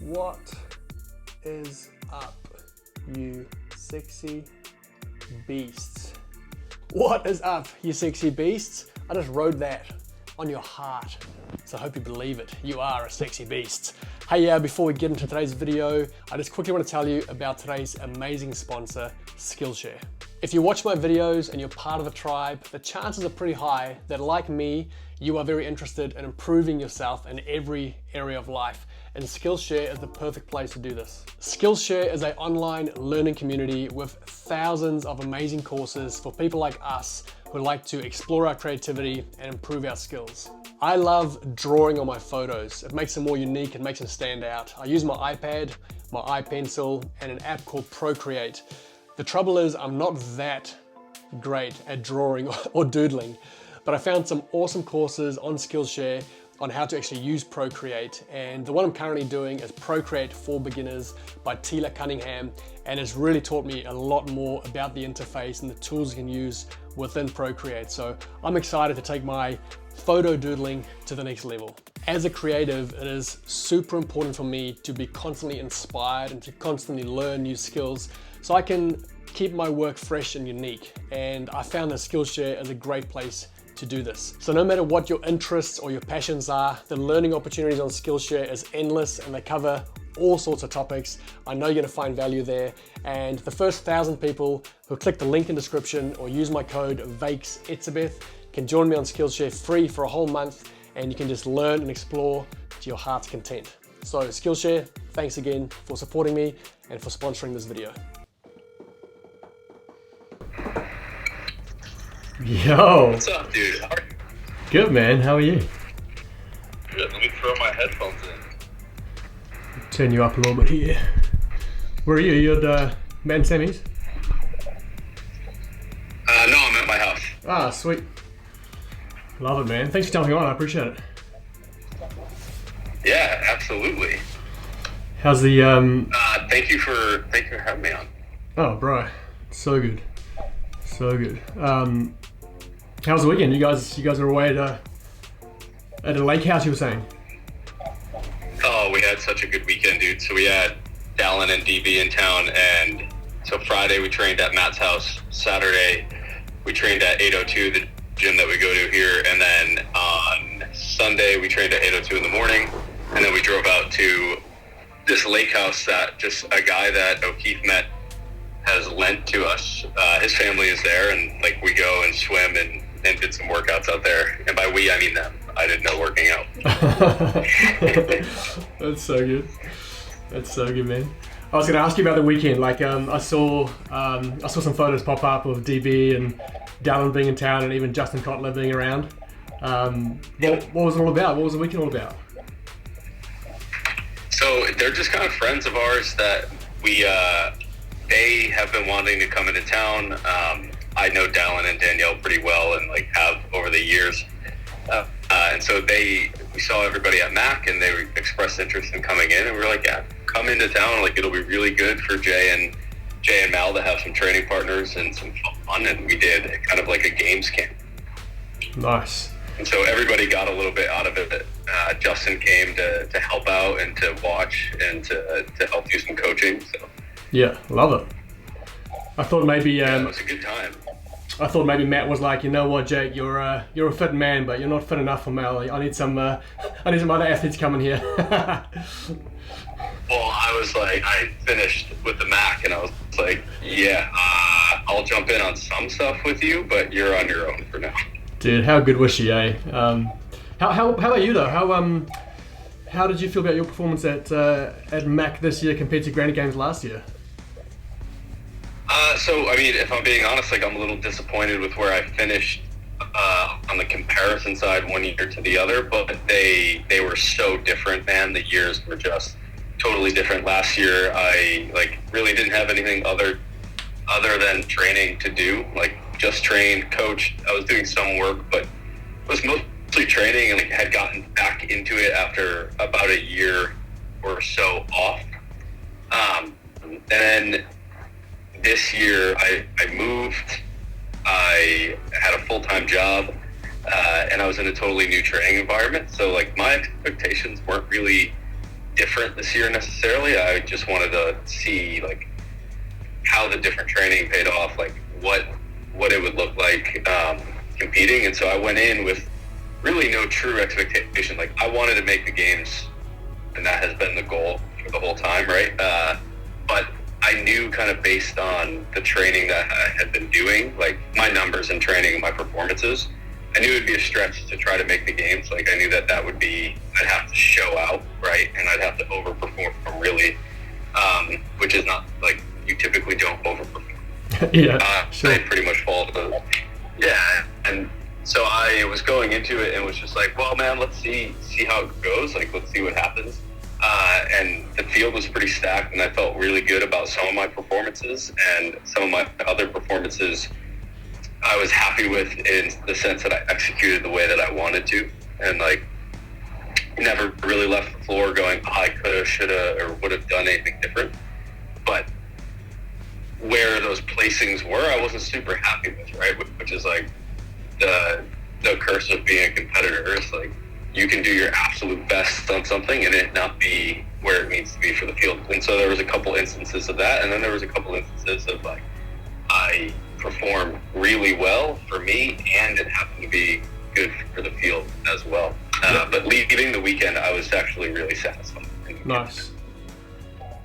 What is up, you sexy beasts? What is up, you sexy beasts? I just wrote that on your heart, so I hope you believe it. You are a sexy beast. Hey, before we get into today's video, I just quickly want to tell you about today's amazing sponsor, Skillshare. If you watch my videos and you're part of the tribe, the chances are pretty high that, like me, you are very interested in improving yourself in every area of life, and Skillshare is the perfect place to do this. Skillshare is an online learning community with thousands of amazing courses for people like us who like to explore our creativity and improve our skills. I love drawing on my photos. It makes them more unique, it makes them stand out. I use my iPad, my iPencil, and an app called Procreate. The trouble is I'm not that great at drawing or doodling, but I found some awesome courses on Skillshare on how to actually use Procreate, and the one I'm currently doing is Procreate for Beginners by Tia-Clair, and it's really taught me a lot more about the interface and the tools you can use within Procreate. So I'm excited to take my photo doodling to the next level. As a creative, it is super important for me to be constantly inspired and to constantly learn new skills so I can keep my work fresh and unique, and I found that Skillshare is a great place to do this. So no matter what your interests or your passions are, the learning opportunities on Skillshare is endless and they cover all sorts of topics. I know you're gonna find value there, and the first 1,000 people who click the link in description or use my code Etsebeth can join me on Skillshare free for a whole month, and you can just learn and explore to your heart's content. So Skillshare, thanks again for supporting me and for sponsoring this video. Yo! What's up, dude? How are you? Good, man. How are you? Good. Let me throw my headphones in. Turn you up a little bit here. Where are you? You at Matt and Sammy's? No, I'm at my house. Ah, sweet. Love it, man. Thanks for jumping on. I appreciate it. Yeah, absolutely. How's the Thank you for having me on. Oh, bro, so good, so good. How's the weekend? You guys are away at a lake house, you were saying? Oh, we had such a good weekend, dude. So we had Dallin and DB in town, and so Friday we trained at Matt's house. Saturday we trained at 802, the gym that we go to here, and then on Sunday we trained at 802 in the morning, and then we drove out to this lake house that just a guy that O'Keefe met has lent to us. His family is there, and like we go and swim and did some workouts out there. And by we, I mean them. I did no working out. That's so good. That's so good, man. I was going to ask you about the weekend. Like, I saw some photos pop up of DB and Dallin being in town, and even Justin Kotler being around. What was it all about? What was the weekend all about? So they're just kind of friends of ours that they have been wanting to come into town. I know Dallin and Danielle pretty well, and like have over the years. And so we saw everybody at Mac, and they expressed interest in coming in, and we were like, yeah, come into town. Like, it'll be really good for Jay and Mal to have some training partners and some fun. And we did kind of like a games camp. Nice. And so everybody got a little bit out of it. Justin came to help out and to watch and to help do some coaching. So yeah, love it. I thought maybe it was a good time. I thought maybe Matt was like, you know what, Jake, you're a fit man, but you're not fit enough for Mal. I need some other athletes coming here. Well, I was like, I finished with the Mac, and I was like, yeah, I'll jump in on some stuff with you, but you're on your own for now. Dude, how good was she, eh? How about you though? How did you feel about your performance at Mac this year compared to Granite Games last year? So, I mean, if I'm being honest, like, I'm a little disappointed with where I finished on the comparison side one year to the other, but they were so different, man. The years were just totally different. Last year, I like really didn't have anything other than training to do. Like, just trained, coached. I was doing some work, but was mostly training, and like had gotten back into it after about a year or so off. And then this year I moved, I had a full-time job, and I was in a totally new training environment. So like my expectations weren't really different this year necessarily. I just wanted to see like how the different training paid off, like what it would look like competing. And so I went in with really no true expectation. Like I wanted to make the games, and that has been the goal for the whole time, right? But I knew kind of based on the training that I had been doing, like my numbers in training and my performances, I knew it'd be a stretch to try to make the games. Like I knew that would be, I'd have to show out, right? And I'd have to overperform really, which is not like, you typically don't overperform. Yeah, sure. I pretty much fall to, yeah. And so I was going into it and was just like, well, man, let's see how it goes. Like, let's see what happens. And the field was pretty stacked, and I felt really good about some of my performances, and some of my other performances I was happy with in the sense that I executed the way that I wanted to, and like never really left the floor going, oh, I could have, should have, or would have done anything different. But where those placings were, I wasn't super happy with, right? Which is like the curse of being a competitor. It's like you can do your absolute best on something and it not be where it needs to be for the field. And so there was a couple instances of that, and then there was a couple instances of like I performed really well for me, and it happened to be good for the field as well. But leaving the weekend, I was actually really satisfied. Nice.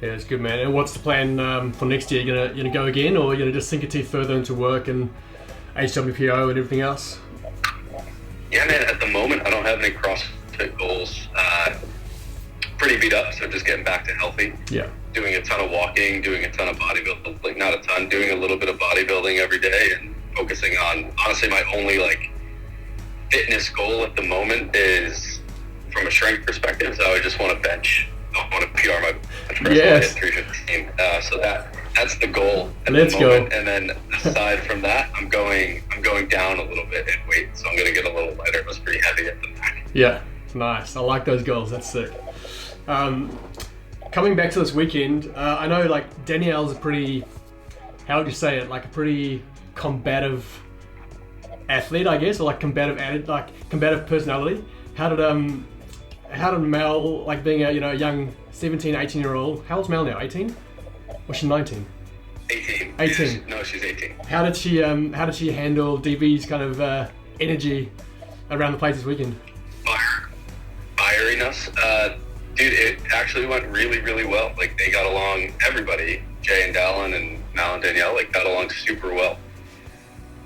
Yeah, it's good, man. And what's the plan for next year? You gonna go again, or you gonna just sink your teeth further into work and HWPO and everything else? Yeah, man. At the moment, I don't have any CrossFit goals. Pretty beat up, so just getting back to healthy. Yeah. Doing a ton of walking, doing a ton of bodybuilding. Like not a ton, doing a little bit of bodybuilding every day, and focusing on, honestly, my only like fitness goal at the moment is from a strength perspective. So I just want to bench. I want to PR my bench press Yes. at 315. So that's the goal at Let's the moment. go. And then aside from that, I'm going down a little bit in weight, so I'm going to get a little lighter. It was pretty heavy at the back. Yeah, nice. I like those goals. That's sick. Coming back to this weekend, I know like Danielle's a pretty, how would you say it? Like a pretty combative athlete, I guess, or like combative personality. How did Mel, like being a young 17, 18-year-old, how old's Mel now? 18? Or she 19? 18. 18. No, she's 18. How did she handle DB's kind of energy around the place this weekend? Firing us, dude. It actually went really, really well. Like they got along. Everybody, Jay and Dallin and Mal and Danielle, like got along super well.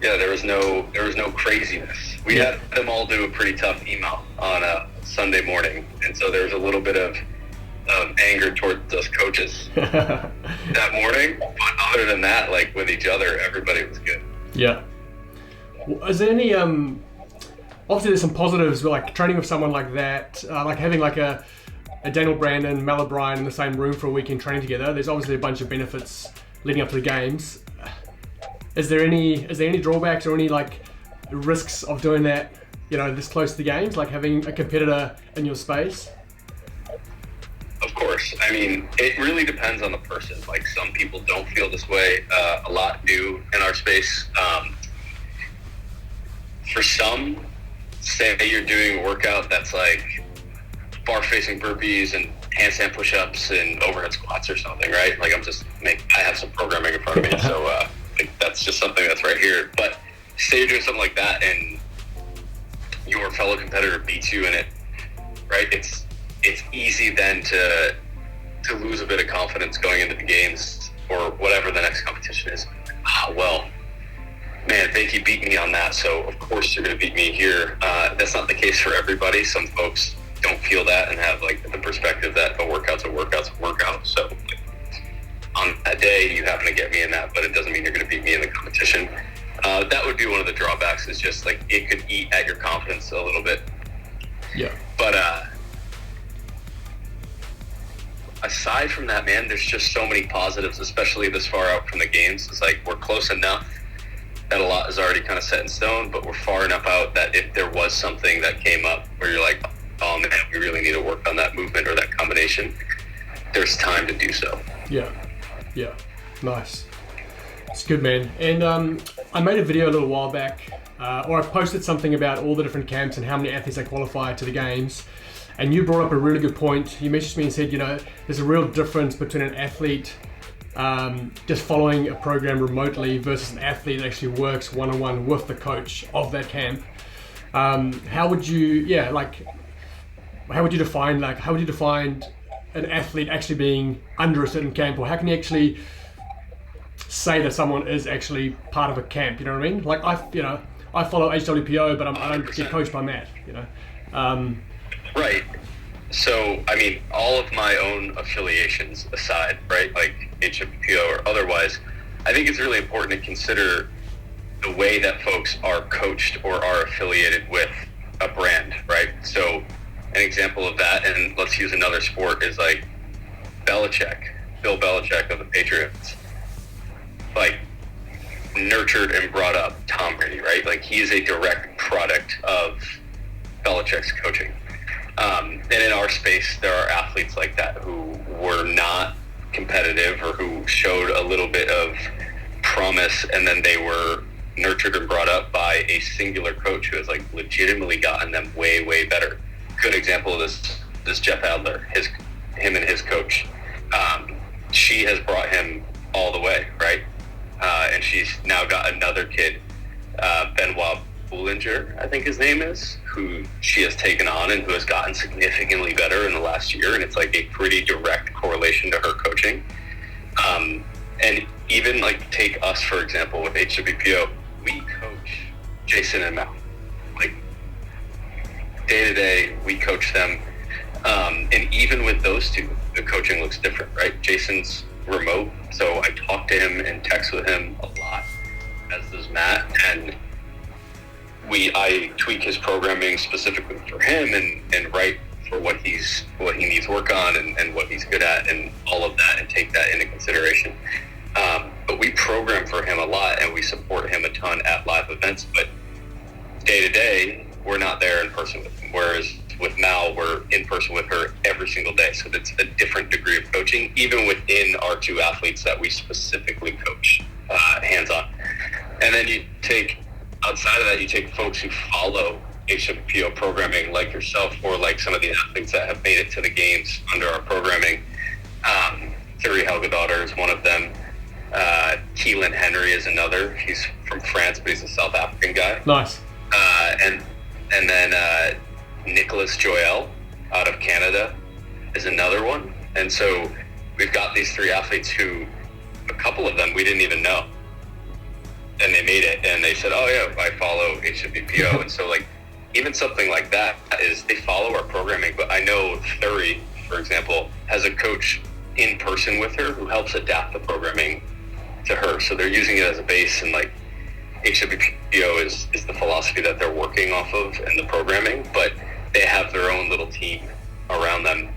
Yeah, there was no craziness. We had them all do a pretty tough email on a Sunday morning, and so there was a little bit of anger towards us coaches that morning. But other than that, like with each other, everybody was good. Yeah. Is there any obviously there's some positives with like training with someone like that, like having like a Danielle Brandon, Mel O'Brien in the same room for a weekend training together. There's obviously a bunch of benefits leading up to the games. Is there any drawbacks or any like risks of doing that, this close to the games, like having a competitor in your space? Of course. I mean, it really depends on the person. Like some people don't feel this way. A lot do in our space. For some, say you're doing a workout that's like bar-facing burpees and handstand push-ups and overhead squats or something, right? Like I have some programming in front of me, so like that's just something that's right here. But say you're doing something like that and your fellow competitor beats you in it, right? It's easy then to lose a bit of confidence going into the games or whatever the next competition is. Well, man, Wykie beat me on that, so of course you're going to beat me here. That's not the case for everybody. Some folks don't feel that and have like the perspective that a workout's a workout. So like, on that day, you happen to get me in that, but it doesn't mean you're going to beat me in the competition. That would be one of the drawbacks, is just like it could eat at your confidence a little bit. Yeah. But aside from that, man, there's just so many positives, especially this far out from the games. It's like we're close enough that a lot is already kind of set in stone, but we're far enough out that if there was something that came up where you're like, oh man, we really need to work on that movement or that combination, there's time to do so. Yeah. Nice. It's good, man. And I made a video a little while back, or I posted something about all the different camps and how many athletes they qualify to the games. And you brought up a really good point. You messaged me and said, there's a real difference between an athlete just following a program remotely versus an athlete that actually works one-on-one with the coach of that camp. How would you define an athlete actually being under a certain camp, or how can you actually say that someone is actually part of a camp? You know what I mean? Like I follow HWPO, but I don't get coached by Matt. Right. So, I mean, all of my own affiliations aside, right, like HWPO or otherwise, I think it's really important to consider the way that folks are coached or are affiliated with a brand, right? So, an example of that, and let's use another sport, is like Bill Belichick of the Patriots, like nurtured and brought up Tom Brady, right? Like he is a direct product of Belichick's coaching. And in our space, there are athletes like that who were not competitive or who showed a little bit of promise, and then they were nurtured and brought up by a singular coach who has like legitimately gotten them way, way better. Good example of this Jeff Adler, him and his coach. She has brought him all the way, right? And she's now got another kid, Benoit Boulanger, I think his name is, who she has taken on and who has gotten significantly better in the last year. And it's like a pretty direct correlation to her coaching. And even like take us, for example, with HWPO, we coach Jayson and Mal. Like day to day, we coach them. And even with those two, the coaching looks different, right? Jason's remote, so I talk to him and text with him a lot, as does Matt, and I tweak his programming specifically for him and write for what he needs work on and what he's good at and all of that, and take that into consideration. But we program for him a lot and we support him a ton at live events, but day to day, we're not there in person with him. Whereas with Mal, we're in person with her every single day. So that's a different degree of coaching, even within our two athletes that we specifically coach hands-on. And then outside of that, you take folks who follow HWPO programming like yourself, or like some of the athletes that have made it to the games under our programming. Thierry Helgadottir is one of them. Keelan Henry is another. He's from France, but he's a South African guy. Nice. And then Nicolas Joel out of Canada is another one. And so we've got these three athletes who, a couple of them we didn't even know. And they made it, and they said, oh yeah, I follow HWPO. And so like, even something like that is they follow our programming. But I know Thuri, for example, has a coach in person with her who helps adapt the programming to her. So they're using it as a base, and like HWPO is the philosophy that they're working off of and the programming, but they have their own little team around them.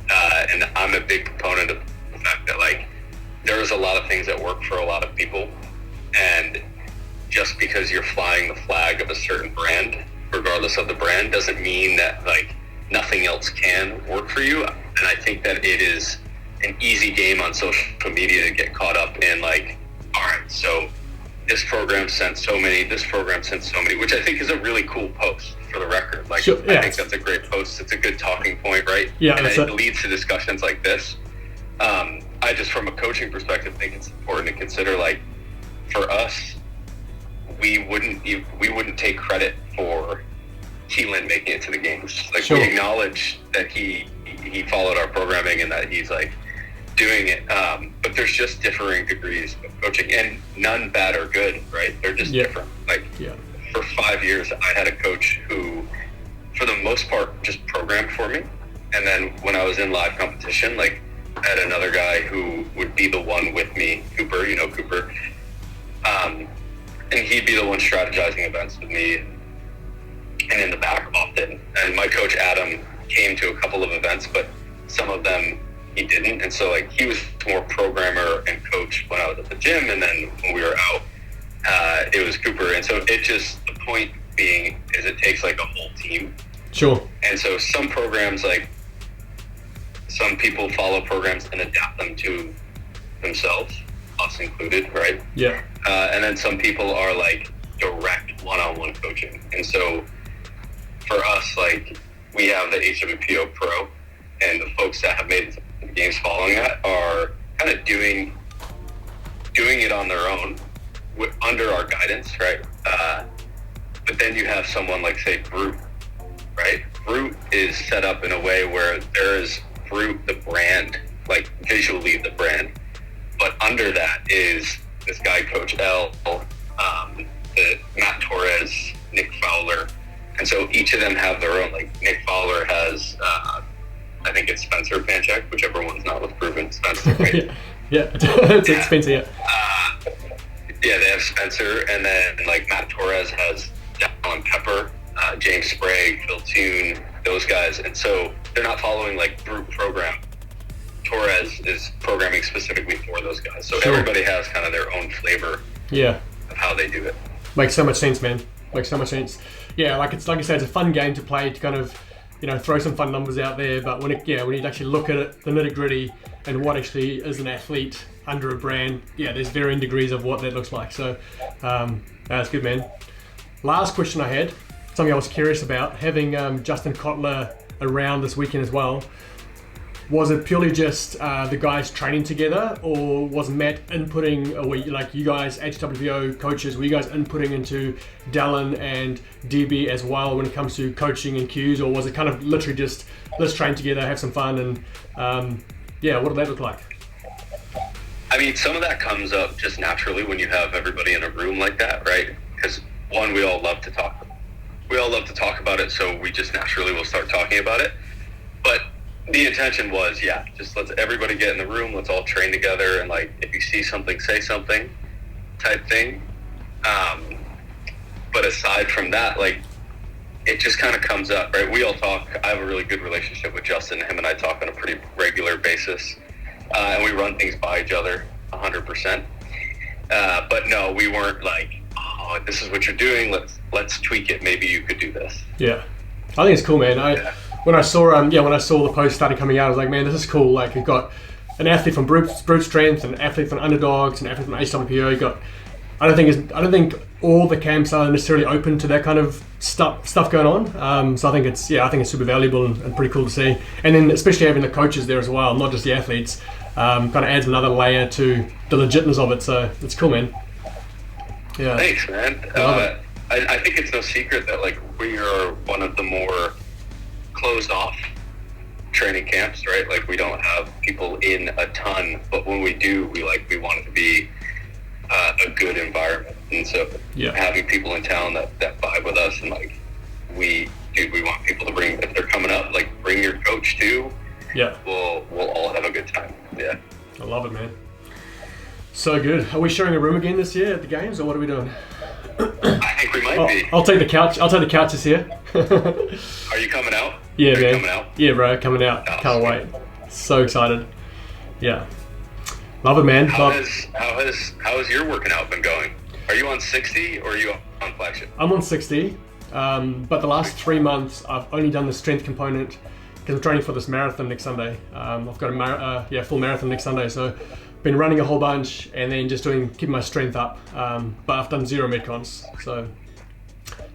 And I'm a big proponent of the fact that like there's a lot of things that work for a lot of people, and just because you're flying the flag of a certain brand, regardless of the brand, doesn't mean that like nothing else can work for you. And I think that it is an easy game on social media to get caught up in like, all right, so this program sent so many, this program sent so many, which I think is a really cool post for the record. Like, sure, yeah, I think that's a great post. It's a good talking point, right? Yeah. And it leads to discussions like this. I just, from a coaching perspective, think it's important to consider, like, for us, we wouldn't take credit for Keelan making it to the games. Like, sure, we acknowledge that he followed our programming and that he's like doing it. But there's just differing degrees of coaching, and none bad or good, right? They're just different. Like, for 5 years, I had a coach who, for the most part, just programmed for me. And then when I was in live competition, like, I had another guy who would be the one with me, Cooper, you know Cooper. And he'd be the one strategizing events with me and in the back often. And my coach, Adam, came to a couple of events, but some of them he didn't. And so, like, he was more programmer and coach when I was at the gym, and then when we were out, it was Cooper. And so it just, the point being is it takes, like, a whole team. Sure. And so some programs, like, some people follow programs and adapt them to themselves, us included, right? Yeah. And then some people are like direct one-on-one coaching. And so for us, like, we have the HWPO Pro, and the folks that have made the games following that are kind of doing it on their own under our guidance, right? But then you have someone like, say, Brute, right? Brute is set up in a way where there is Brute, the brand, like visually the brand, but under that is this guy, Coach L, the Matt Torres, Nick Fowler, and so each of them have their own. Like Nick Fowler has, I think it's Spencer Panchek, whichever one's not with proven Spencer, right? yeah, it's expensive. Yeah, they have Spencer, and then like Matt Torres has Dallin Pepper, James Sprague, Phil Toon, those guys, and so they're not following like Brute program. Torres is programming specifically for those guys, so sure. Everybody has kind of their own flavor. Yeah, of how they do it. Makes so much sense, man. Makes so much sense. Yeah, like I said, it's a fun game to play to kind of, throw some fun numbers out there. But when you actually look at it, the nitty gritty, and what actually is an athlete under a brand, there's varying degrees of what that looks like. So that's good, man. Last question I had, something I was curious about, having Justin Kotler around this weekend as well. Was it purely just the guys training together, or was Matt inputting, or like you guys, HWPO coaches, were you guys inputting into Dallin and DB as well when it comes to coaching and cues, or was it kind of literally just, let's train together, have some fun, and what did that look like? I mean, some of that comes up just naturally when you have everybody in a room like that, right? Because one, we all love to talk about it, so we just naturally will start talking about it. But the intention was, just let's everybody get in the room, let's all train together, and like if you see something, say something type thing. But aside from that, like it just kind of comes up, right? We all talk. I have a really good relationship with Justin. Him and I talk on a pretty regular basis, and we run things by each other 100%. But no, we weren't like, oh, this is what you're doing, let's tweak it, maybe you could do this. Yeah, I think it's cool, man. When I saw the post started coming out, I was like, man, this is cool. Like, you've got an athlete from Brute Strength, an athlete from Underdogs, an athlete from HWPO. You got, I don't think all the camps are necessarily open to that kind of stuff going on. So I think it's super valuable and pretty cool to see. And then especially having the coaches there as well, not just the athletes, kind of adds another layer to the legitness of it. So it's cool, man. Yeah. Thanks, man. I think it's no secret that like we are one of the more closed off training camps, right? Like we don't have people in a ton, but when we do, we want it to be a good environment. And so having people in town that vibe with us, and like we want people to bring, if they're coming up, like bring your coach too. Yeah. We'll all have a good time. Yeah. I love it, man. So good. Are we sharing a room again this year at the games, or what are we doing? I think we might be. I'll take the couch. I'll take the couches here. Are you coming out? Yeah, man. Coming out? Yeah, bro, coming out. Can't wait. So excited. Yeah. Love it, man. How has your working out been going? Are you on 60 or are you on flagship? I'm on 60, but the last 3 months I've only done the strength component because I'm training for this marathon next Sunday. I've got a full marathon next Sunday, so been running a whole bunch and then just keeping my strength up. But I've done 0 metcons, so.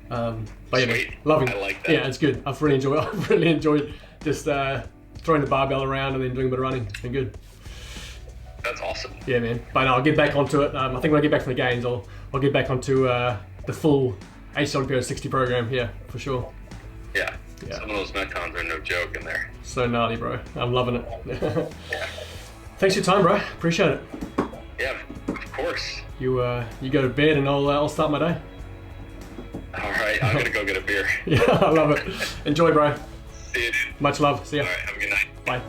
But yeah, loving it. I like that. Yeah, it's good. I've really enjoyed just throwing the barbell around and then doing a bit of running. It's been good. That's awesome. Yeah, man. But no, I'll get back onto it. I think when I get back from the games, I'll get back onto the full HWPO 60 program. Yeah, for sure. Yeah. Some of those metcons are no joke in there. So gnarly, bro. I'm loving it. Yeah. Thanks for your time, bro. Appreciate it. Yeah, of course. You go to bed and I'll start my day. All right, I'm gonna go get a beer. Yeah, I love it. Enjoy, bro. See you, dude. Much love. See ya. All right, have a good night. Bye.